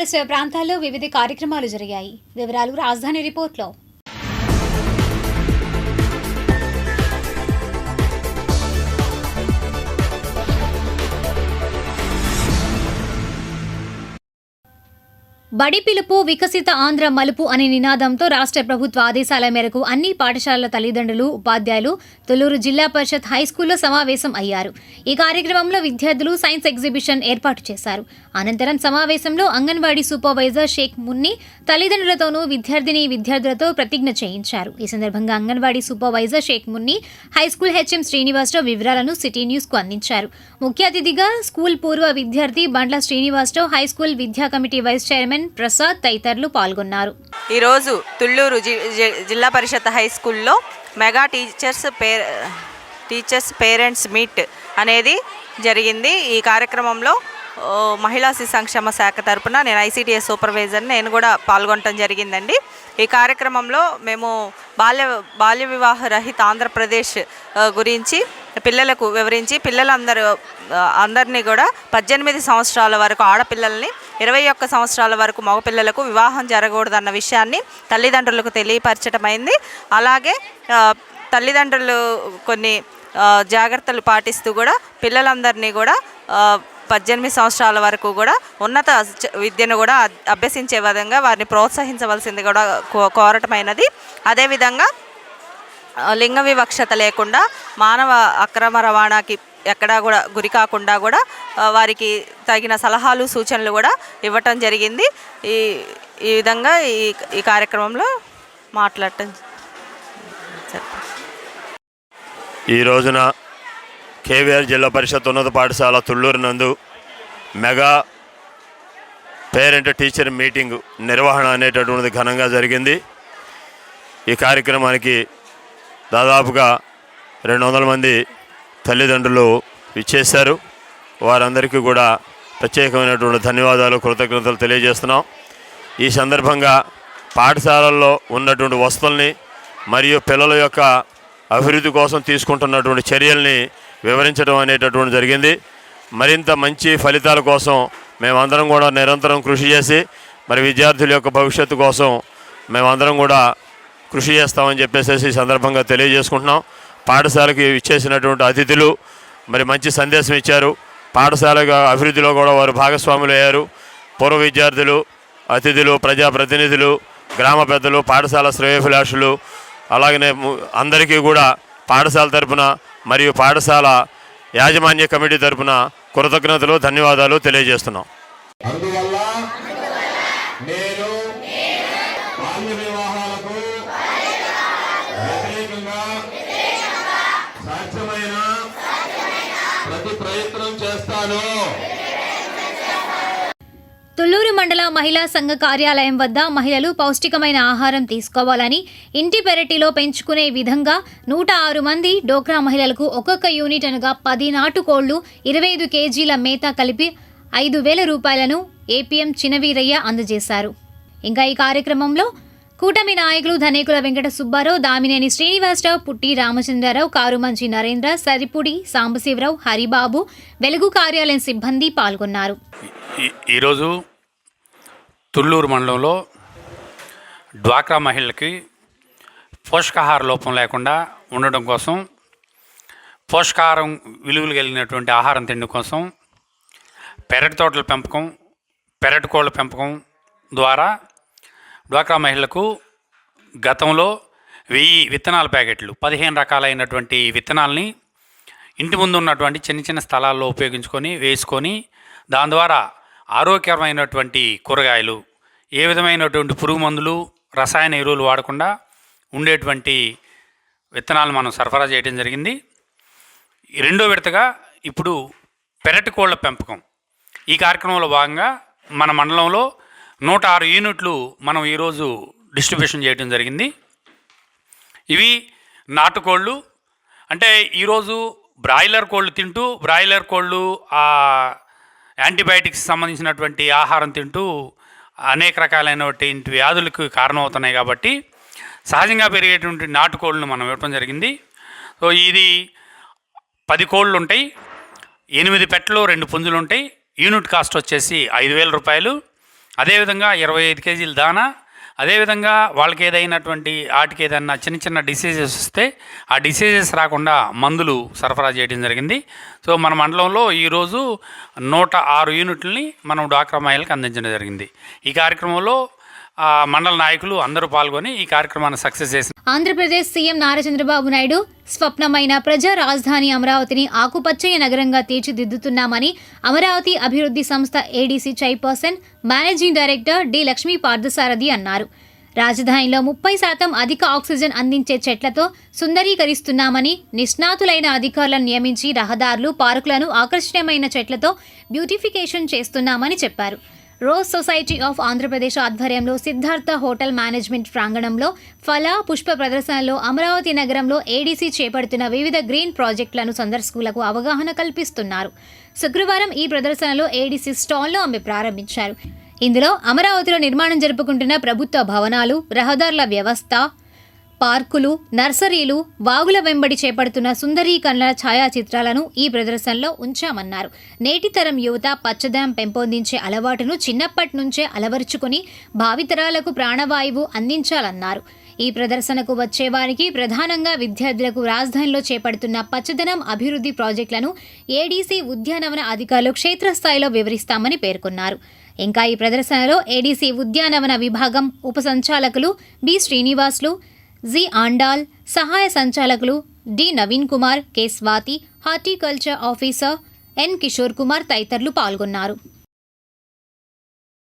పరిసర ప్రాంతాల్లో వివిధ కార్యక్రమాలు జరిగాయి. వివరాలు రాజధాని రిపోర్ట్లో. బడి పిలుపు వికసిత ఆంధ్ర మలుపు అనే నినాదంతో రాష్ట్ర ప్రభుత్వ ఆదేశాల మేరకు అన్ని పాఠశాలల తల్లిదండ్రులు, ఉపాధ్యాయులు తుళ్లూరు జిల్లా పరిషత్ హైస్కూల్లో సమావేశం అయ్యారు. ఈ కార్యక్రమంలో విద్యార్థులు సైన్స్ ఎగ్జిబిషన్ ఏర్పాటు చేశారు. అనంతరం సమావేశంలో అంగన్వాడీ సూపర్వైజర్ షేక్ మున్ని తల్లిదండ్రులతోనూ విద్యార్థులతో ప్రతిజ్ఞ చేయించారు. ఈ సందర్భంగా anganwadi supervisor Sheikh Munni high school HM Srinivasa Rao వివరాలను సిటీ న్యూస్ కు అందించారు. ముఖ్య అతిథిగా స్కూల్ పూర్వ విద్యార్థి బండ్ల శ్రీనివాసరావు, హైస్కూల్ విద్యా కమిటీ వైస్ చైర్మన్ ప్రసాద్ తదితరులు పాల్గొన్నారు. ఈరోజు తుళ్లూరు జిల్లా పరిషత్ హై స్కూల్లో మెగా టీచర్స్ పేరెంట్స్ మీట్ అనేది జరిగింది. ఈ కార్యక్రమంలో మహిళా శిశు సంక్షేమ శాఖ తరపున నేను ఐసీటీఎస్ సూపర్వైజర్ నేను కూడా పాల్గొనడం జరిగిందండి. ఈ కార్యక్రమంలో మేము బాల్య వివాహ రహిత ఆంధ్రప్రదేశ్ గురించి పిల్లలకు వివరించి అందరినీ కూడా 18 సంవత్సరాల వరకు ఆడపిల్లల్ని 21 సంవత్సరాల వరకు మగపిల్లలకు వివాహం జరగకూడదన్న విషయాన్ని తల్లిదండ్రులకు తెలియపరచడమైంది. అలాగే తల్లిదండ్రులు కొన్ని జాగ్రత్తలు పాటిస్తూ కూడా పిల్లలందరినీ కూడా 18 సంవత్సరాల వరకు కూడా ఉన్నత విద్యను కూడా అభ్యసించే విధంగా వారిని ప్రోత్సహించవలసింది కూడా కోరటమైనది. అదేవిధంగా లింగ వివక్షత లేకుండా మానవ అక్రమ రవాణాకి ఎక్కడా కూడా గురి కాకుండా కూడా వారికి తగిన సలహాలు సూచనలు కూడా ఇవ్వటం జరిగింది. ఈ విధంగా ఈ కార్యక్రమంలో మాట్లాడటం. ఈ రోజున కేవీఆర్ జిల్లా పరిషత్ ఉన్నత పాఠశాల తుళ్లూరు నందు మెగా పేరెంట్ టీచర్ మీటింగ్ నిర్వహణ అనేటటువంటిది ఘనంగా జరిగింది. ఈ కార్యక్రమానికి దాదాపుగా 200 మంది తల్లిదండ్రులు ఇచ్చేశారు. వారందరికీ కూడా ప్రత్యేకమైనటువంటి ధన్యవాదాలు, కృతజ్ఞతలు తెలియజేస్తున్నాం. ఈ సందర్భంగా పాఠశాలల్లో ఉన్నటువంటి వసతుల్ని మరియు పిల్లల యొక్క అభివృద్ధి కోసం తీసుకుంటున్నటువంటి చర్యల్ని వివరించడం అనేటటువంటి జరిగింది. మరింత మంచి ఫలితాల కోసం మేమందరం కూడా నిరంతరం కృషి చేసి మరి విద్యార్థుల యొక్క భవిష్యత్తు కోసం మేమందరం కూడా కృషి చేస్తామని చెప్పేసి ఈ సందర్భంగా తెలియజేసుకుంటున్నాం. పాఠశాలకి ఇచ్చేసినటువంటి అతిథులు మరి మంచి సందేశం ఇచ్చారు. పాఠశాల అభివృద్ధిలో కూడా వారు భాగస్వాములు అయ్యారు. పూర్వ విద్యార్థులు, అతిథులు, ప్రజాప్రతినిధులు, గ్రామ పెద్దలు, పాఠశాల శ్రేయోభిలాషులు, అలాగనే అందరికీ కూడా పాఠశాల తరపున మరియు పాఠశాల యాజమాన్య కమిటీ తరపున కృతజ్ఞతలు, ధన్యవాదాలు తెలియజేస్తున్నాం. తుళ్లూరు మండల మహిళా సంఘ కార్యాలయం వద్ద మహిళలు పౌష్టికమైన ఆహారం తీసుకోవాలని, ఇంటి పెరటిలో పెంచుకునే విధంగా 106 మంది డోక్రా మహిళలకు ఒక్కొక్క యూనిట్ అనగా 10 నాటుకోళ్లు, 25 కేజీల మేత కలిపి 5,000 రూపాయలను ఏపీఎం చినవీరయ్య అందజేశారు. ఇంకా ఈ కార్యక్రమంలో కూటమి నాయకులు ధనేకుల వెంకట సుబ్బారావు, దామినేని శ్రీనివాసరావు, పుట్టి రామచంద్రరావు, కారుమంచి నరేంద్ర, సరిపుడి సాంబశివరావు, హరిబాబు, వెలుగు కార్యాలయం సిబ్బంది పాల్గొన్నారు. ఈరోజు తుళ్లూరు మండలంలో డ్వాక్రా మహిళలకి పోషకాహార లోపం లేకుండా ఉండడం కోసం, పోషకాహారం విలువలు కలిగినటువంటి ఆహారం తినడం కోసం పెరటి తోటల పెంపకం, పెరటి కోళ్ళ పెంపకం ద్వారా డ్వాక్రా మహిళలకు గతంలో 1000 విత్తనాల ప్యాకెట్లు, 15 రకాలైనటువంటి విత్తనాలని ఇంటి ముందు ఉన్నటువంటి చిన్న చిన్న స్థలాల్లో ఉపయోగించుకొని వేసుకొని దాని ద్వారా ఆరోగ్యకరమైనటువంటి కూరగాయలు, ఏ విధమైనటువంటి పురుగు మందులు, రసాయన ఎరువులు వాడకుండా ఉండేటువంటి విత్తనాలు మనం సరఫరా చేయడం జరిగింది. రెండో విడతగా ఇప్పుడు పెరటి కోళ్ళ పెంపకం ఈ కార్యక్రమంలో భాగంగా మన మండలంలో 106 యూనిట్లు మనం ఈరోజు డిస్ట్రిబ్యూషన్ చేయడం జరిగింది. ఇవి నాటుకోళ్ళు. అంటే ఈరోజు బ్రాయిలర్ కోళ్ళు తింటూ, బ్రాయిలర్ కోళ్ళు యాంటీబయాటిక్స్ సంబంధించినటువంటి ఆహారం తింటూ అనేక రకాలైనటువంటి వ్యాధులకు కారణమవుతున్నాయి. కాబట్టి సహజంగా పెరిగేటువంటి నాటుకోళ్ళను మనం ఇవ్వడం జరిగింది. సో ఇది 10 కోళ్ళు ఉంటాయి, 8 పెట్టలు, 2 పుంజులు ఉంటాయి. యూనిట్ కాస్ట్ వచ్చేసి 5,000 రూపాయలు. అదేవిధంగా 25 కేజీల దానా, అదేవిధంగా వాళ్ళకి ఏదైనటువంటి వాటికి ఏదైనా చిన్న చిన్న డిసీజెస్ వస్తే ఆ డిసీజెస్ రాకుండా మందులు సరఫరా చేయడం జరిగింది. సో మన మండలంలో ఈరోజు 106 యూనిట్లని మనం డ్వాక్రా మహిళలకు అందించడం జరిగింది. ఈ కార్యక్రమంలో మండల నాయకులు అందరూ పాల్గొని ఈ కార్యక్రమాన్ని సక్సెస్ చేసి ఆంధ్రప్రదేశ్ సీఎం నారా చంద్రబాబు నాయుడు స్వప్నమైన ప్రజా రాజధాని అమరావతిని ఆకుపచ్చని నగరంగా తీర్చిదిద్దుతున్నామని అమరావతి అభివృద్ధి సంస్థ ADC chairperson managing director D Lakshmi Parthasarathi అన్నారు. రాజధానిలో 30% అధిక ఆక్సిజన్ అందించే చెట్లతో సుందరీకరిస్తున్నామని, నిష్ణాతులైన అధికారులను నియమించి రహదారులు, పార్కులను ఆకర్షణీయమైన చెట్లతో బ్యూటిఫికేషన్ చేస్తున్నామని చెప్పారు. రోజ్ సొసైటీ ఆఫ్ ఆంధ్రప్రదేశ్ ఆధ్వర్యంలో సిద్ధార్థ హోటల్ మేనేజ్మెంట్ ప్రాంగణంలో ఫల, పుష్ప ప్రదర్శనలో అమరావతి నగరంలో ఏడీసీ చేపడుతున్న వివిధ గ్రీన్ ప్రాజెక్టులను సందర్శకులకు అవగాహన కల్పిస్తున్నారు. శుక్రవారం ఈ ప్రదర్శనలో ఏడీసీ స్టాల్ను ఆమె ప్రారంభించారు. ఇందులో అమరావతిలో నిర్మాణం జరుపుకుంటున్న ప్రభుత్వ భవనాలు, రహదారుల వ్యవస్థ, పార్కులు, నర్సరీలు, వాగుల వెంబడి చేపడుతున్న సుందరీకరణ ఛాయాచిత్రాలను ఈ ప్రదర్శనలో ఉంచామన్నారు. నేటి తరం యువత పచ్చదనం పెంపొందించే అలవాటును చిన్నప్పటి నుంచే అలవర్చుకుని భావితరాలకు ప్రాణవాయువు అందించాలన్నారు. ఈ ప్రదర్శనకు వచ్చేవారికి ప్రధానంగా విద్యార్థులకు రాజధానిలో చేపడుతున్న పచ్చదనం అభివృద్ధి ప్రాజెక్టులను ఏడీసీ ఉద్యానవన అధికారులు క్షేత్రస్థాయిలో వివరిస్తామని పేర్కొన్నారు. ఇంకా ఈ ప్రదర్శనలో ఏడీసీ ఉద్యానవన విభాగం ఉప సంచాలకులు బి శ్రీనివాసులు, జి ఆండాల్, సహాయ సంచాలకులు D Naveen Kumar, K Swathi, horticulture officer N Kishore Kumar తదితరులు పాల్గొన్నారు.